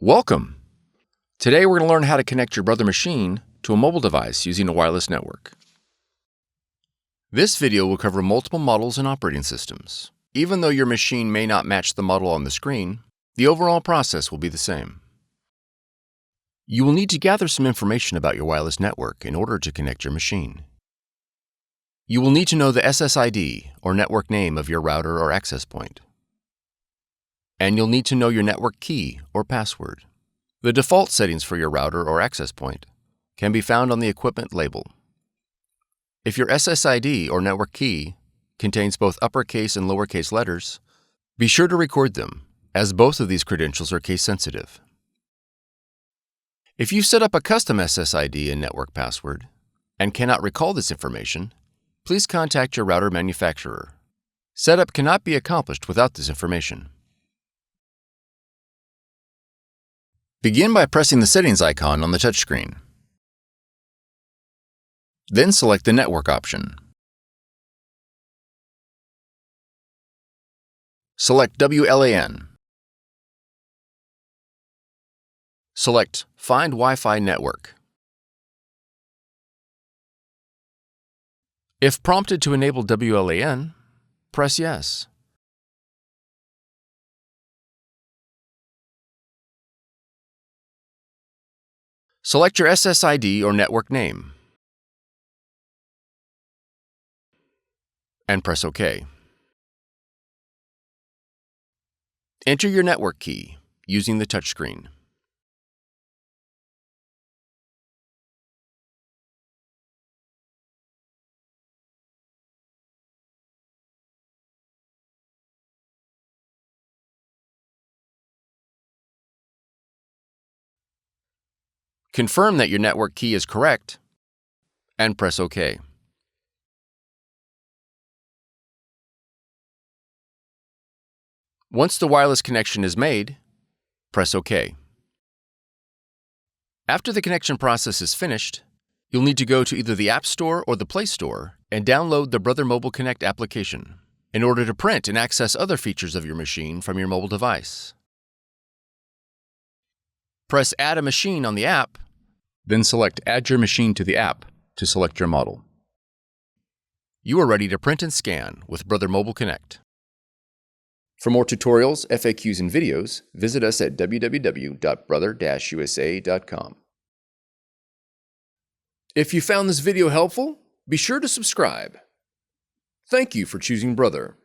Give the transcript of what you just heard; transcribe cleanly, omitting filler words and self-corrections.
Welcome! Today we're going to learn how to connect your Brother machine to a mobile device using a wireless network. This video will cover multiple models and operating systems. Even though your machine may not match the model on the screen, the overall process will be the same. You will need to gather some information about your wireless network in order to connect your machine. You will need to know the SSID or network name of your router or access point. And you'll need to know your network key or password. The default settings for your router or access point can be found on the equipment label. If your SSID or network key contains both uppercase and lowercase letters, be sure to record them, as both of these credentials are case sensitive. If you've set up a custom SSID and network password and cannot recall this information, please contact your router manufacturer. Setup cannot be accomplished without this information. Begin by pressing the settings icon on the touchscreen. Then select the network option. Select WLAN. Select Find Wi-Fi Network. If prompted to enable WLAN, press Yes. Select your SSID or network name and press OK. Enter your network key using the touchscreen. Confirm that your network key is correct and press OK. Once the wireless connection is made, press OK. After the connection process is finished, you'll need to go to either the App Store or the Play Store and download the Brother Mobile Connect application in order to print and access other features of your machine from your mobile device. Press Add a Machine on the app, then select Add your machine to the app to select your model. You are ready to print and scan with Brother Mobile Connect. For more tutorials, FAQs, and videos, visit us at www.brother-usa.com. If you found this video helpful, be sure to subscribe. Thank you for choosing Brother.